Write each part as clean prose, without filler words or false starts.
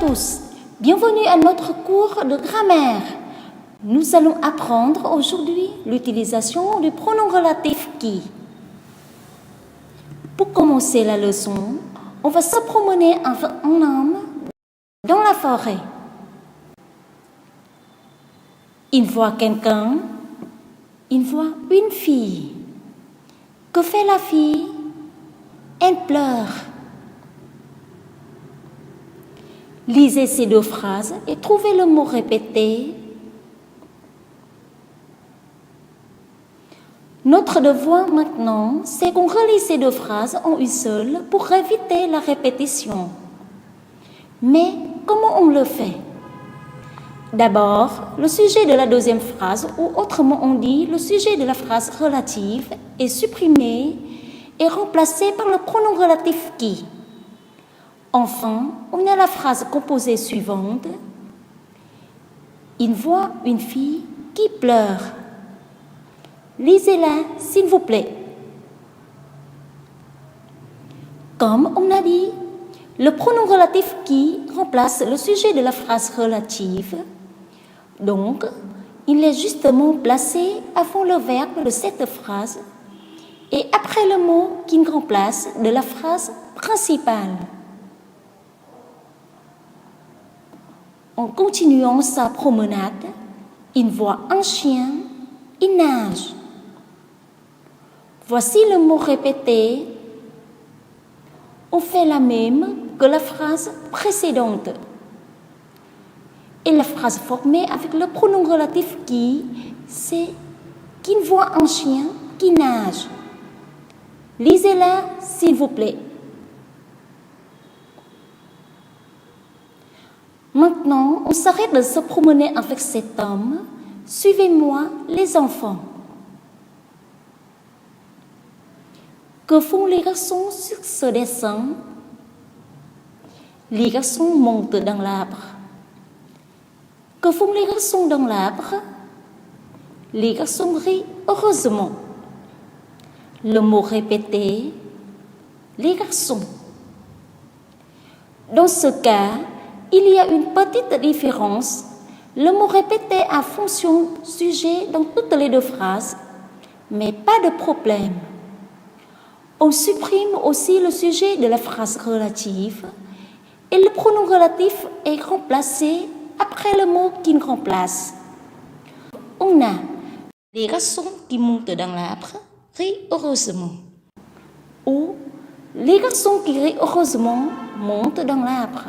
tous, bienvenue à notre cours de grammaire. Nous allons apprendre aujourd'hui l'utilisation du pronom relatif qui. Pour commencer la leçon, on va se promener en homme dans la forêt. Il voit quelqu'un, il voit une fille. Que fait la fille? Elle pleure. Lisez ces deux phrases et trouvez le mot répété. Notre devoir maintenant, c'est qu'on relie ces deux phrases en une seule pour éviter la répétition. Mais comment on le fait? D'abord, le sujet de la deuxième phrase, ou autrement on dit le sujet de la phrase relative, est supprimé et remplacé par le pronom relatif qui. Enfin, on a la phrase composée suivante. Il voit une fille qui pleure. Lisez-la, s'il vous plaît. Comme on a dit, le pronom relatif qui remplace le sujet de la phrase relative. Donc, il est justement placé avant le verbe de cette phrase et après le mot qui remplace de la phrase principale. En continuant sa promenade, il voit un chien, il nage. Voici le mot répété. On fait la même que la phrase précédente. Et la phrase formée avec le pronom relatif qui, c'est qu'il voit un chien qui nage. Lisez-la, s'il vous plaît. Maintenant, on s'arrête de se promener avec cet homme. Suivez-moi, les enfants. Que font les garçons sur ce dessin? Les garçons montent dans l'arbre. Que font les garçons dans l'arbre? Les garçons rient heureusement. Le mot répété, les garçons. Dans ce cas, il y a une petite différence. Le mot répété a fonction sujet dans toutes les deux phrases, mais pas de problème. On supprime aussi le sujet de la phrase relative et le pronom relatif est remplacé après le mot qui le remplace. On a les garçons qui montent dans l'arbre rient heureusement. Ou les garçons qui rient heureusement montent dans l'arbre.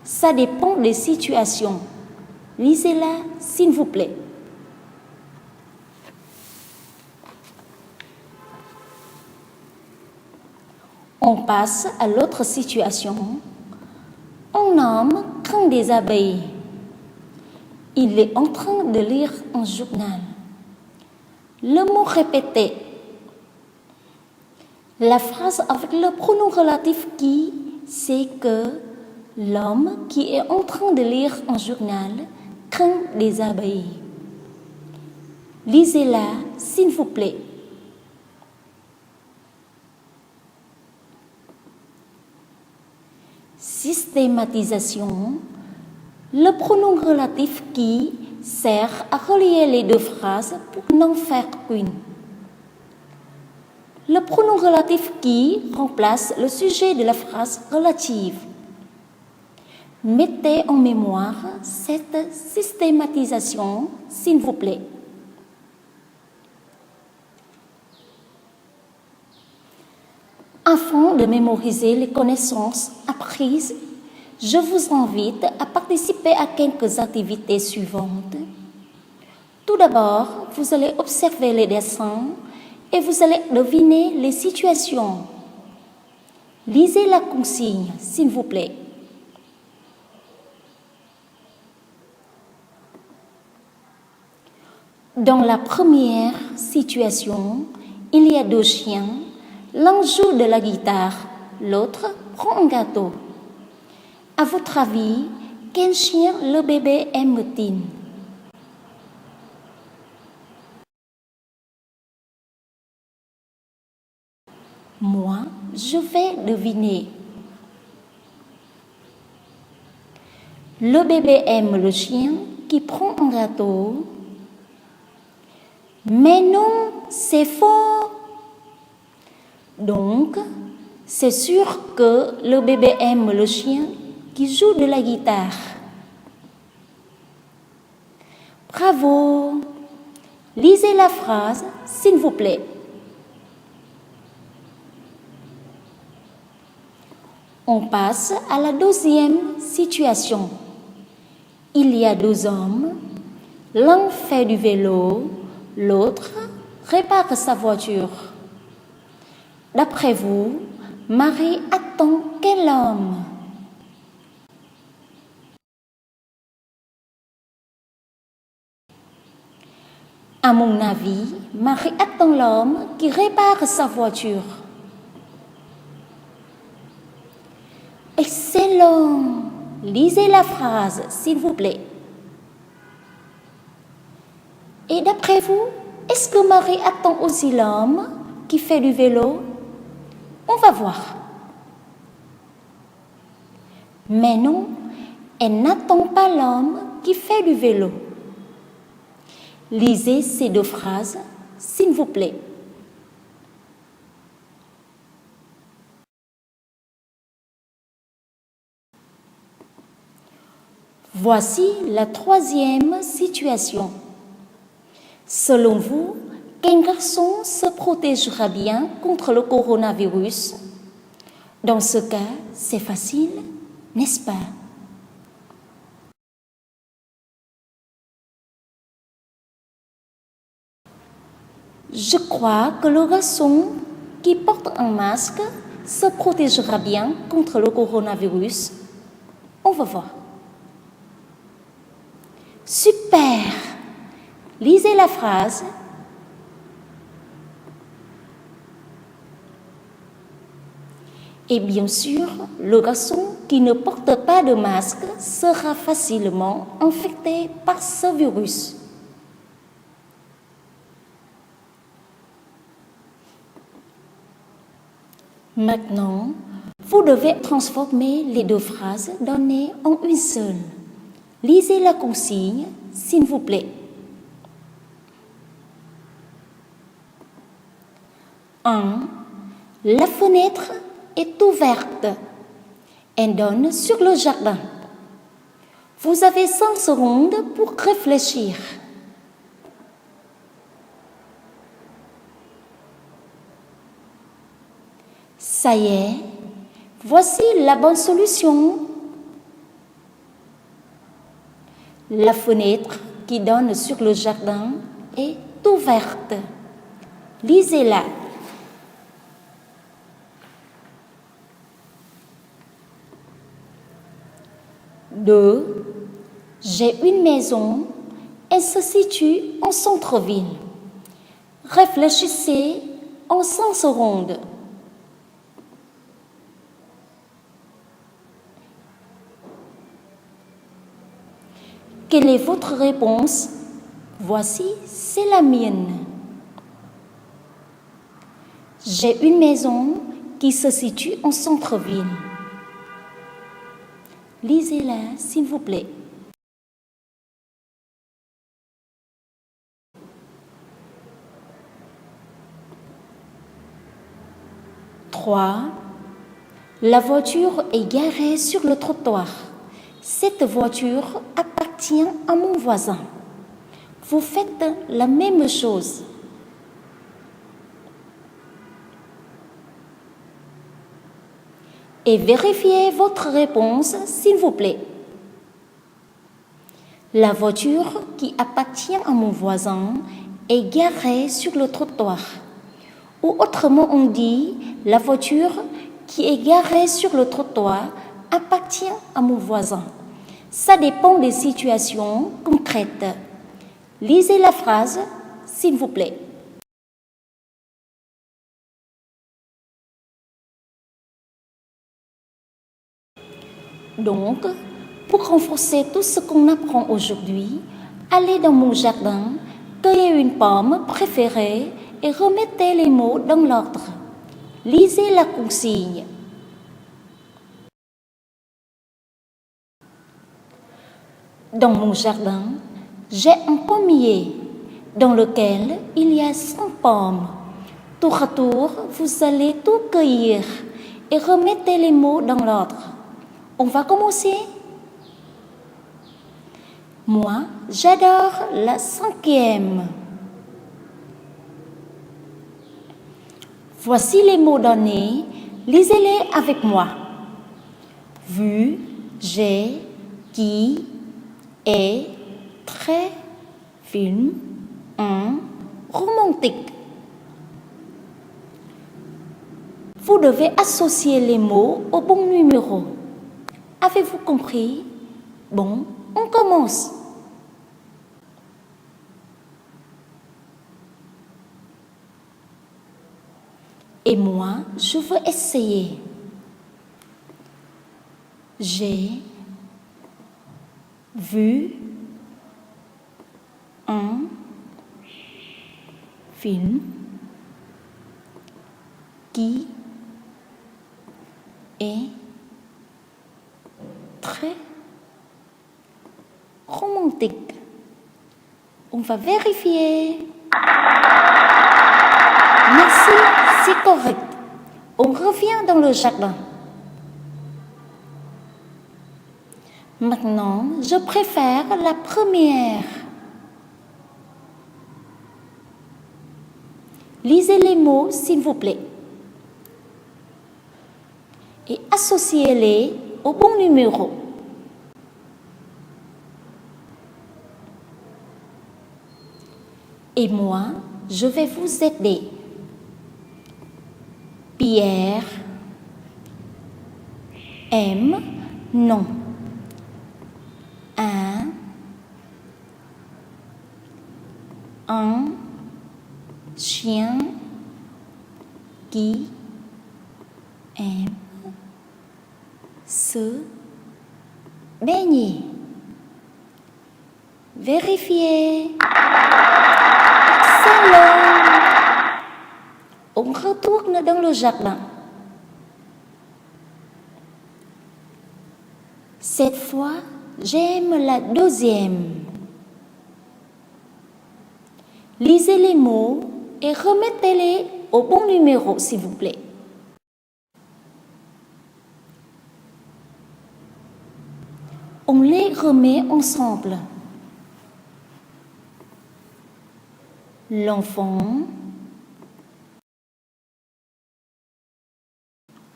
Ça dépend des situations. Lisez-la, s'il vous plaît. On passe à l'autre situation. Un homme craint des abeilles. Il est en train de lire un journal. Le mot répété. La phrase avec le pronom relatif qui, c'est que l'homme qui est en train de lire un journal craint des abeilles. Lisez-la, s'il vous plaît. Systématisation. Le pronom relatif qui sert à relier les deux phrases pour n'en faire qu'une. Le pronom relatif qui remplace le sujet de la phrase relative. Mettez en mémoire cette systématisation, s'il vous plaît. Afin de mémoriser les connaissances apprises, je vous invite à participer à quelques activités suivantes. Tout d'abord, vous allez observer les dessins et vous allez deviner les situations. Lisez la consigne, s'il vous plaît. Dans la première situation, il y a deux chiens. L'un joue de la guitare, l'autre prend un gâteau. À votre avis, quel chien le bébé aime-t-il? Moi, je vais deviner. Le bébé aime le chien qui prend un gâteau. Mais non, c'est faux. Donc, c'est sûr que le bébé aime le chien qui joue de la guitare. Bravo. Lisez la phrase, s'il vous plaît. On passe à la deuxième situation. Il y a deux hommes. L'un fait du vélo, l'autre répare sa voiture. D'après vous, Marie attend quel homme? À mon avis, Marie attend l'homme qui répare sa voiture. Excellent! Lisez la phrase, s'il vous plaît. Et d'après vous, est-ce que Marie attend aussi l'homme qui fait du vélo? On va voir. Mais non, elle n'attend pas l'homme qui fait du vélo. Lisez ces deux phrases, s'il vous plaît. Voici la troisième situation. Selon vous, quel garçon se protégera bien contre le coronavirus? Dans ce cas, c'est facile, n'est-ce pas? Je crois que le garçon qui porte un masque se protégera bien contre le coronavirus. On va voir. Super! Lisez la phrase. Et bien sûr, le garçon qui ne porte pas de masque sera facilement infecté par ce virus. Maintenant, vous devez transformer les deux phrases données en une seule. Lisez la consigne, s'il vous plaît. 1. La fenêtre est ouverte. Elle donne sur le jardin. Vous avez 5 secondes pour réfléchir. Ça y est, voici la bonne solution. La fenêtre qui donne sur le jardin est ouverte. Lisez-la. 2. J'ai une maison, elle se situe en centre-ville. Réfléchissez en 5 secondes. Quelle est votre réponse? Voici, c'est la mienne. J'ai une maison qui se situe en centre-ville. Lisez-la, s'il vous plaît. 3. La voiture est garée sur le trottoir. Cette voiture appartient à mon voisin. Vous faites la même chose. Et vérifiez votre réponse, s'il vous plaît. La voiture qui appartient à mon voisin est garée sur le trottoir. Ou autrement on dit, la voiture qui est garée sur le trottoir appartient à mon voisin. Ça dépend des situations concrètes. Lisez la phrase, s'il vous plaît. Donc, pour renforcer tout ce qu'on apprend aujourd'hui, allez dans mon jardin, cueillez une pomme préférée et remettez les mots dans l'ordre. Lisez la consigne. Dans mon jardin, j'ai un pommier dans lequel il y a 100 pommes. Tour à tour, vous allez tout cueillir et remettez les mots dans l'ordre. On va commencer. Moi, j'adore la 5e. Voici les mots donnés. Lisez-les avec moi. Vu, j'ai, qui, est, très, film, un, romantique. Vous devez associer les mots au bon numéro. Avez-vous compris? Bon, on commence. Et moi, je veux essayer. J'ai vu un film qui est très romantique. On va vérifier. Merci, c'est correct. On revient dans le jardin. Maintenant, je préfère la première. Lisez les mots, s'il vous plaît. Et associez-les au bon numéro. Et moi, je vais vous aider. Pierre aime, non. Un chien qui aime se baigner. Vérifiez. Excellent. On retourne dans le jardin. Cette fois, j'aime la 2e. Lisez les mots et remettez-les au bon numéro, s'il vous plaît. On les remet ensemble. L'enfant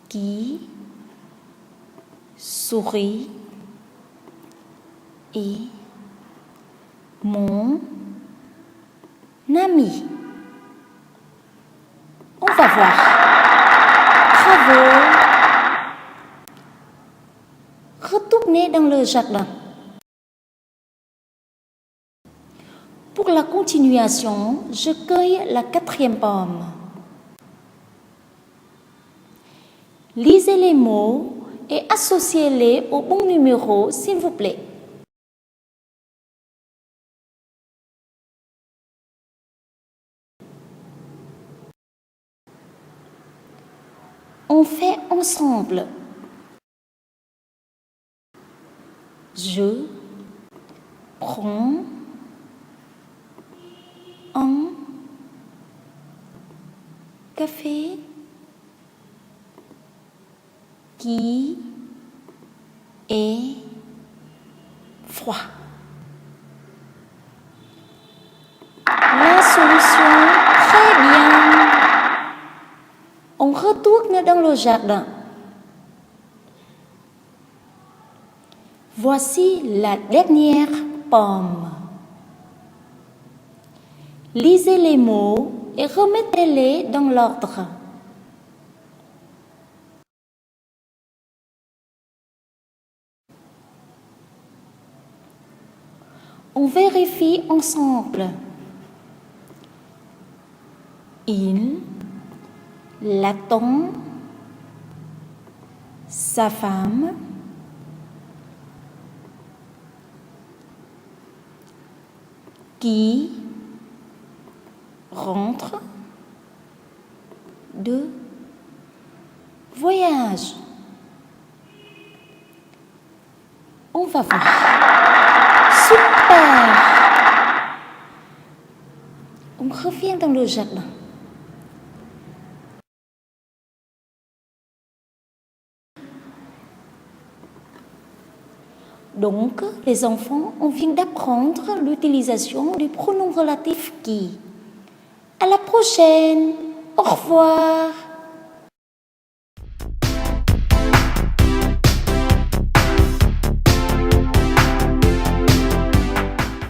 qui sourit et mon ami. On va voir. Bravo. Retournez dans le jardin. Pour la continuation, je cueille la 4e pomme. Lisez les mots et associez-les au bon numéro, s'il vous plaît. On fait ensemble. Je prends un café qui est froid. La solution, très bien. On retourne dans le jardin. Voici la dernière pomme. Lisez les mots et remettez-les dans l'ordre. On vérifie ensemble. Il l'attend, sa femme, qui rentre de voyage. On va voir. Super. On revient dans le jardin. Donc, les enfants, on vient d'apprendre l'utilisation du pronom relatif qui. À la prochaine. Au revoir.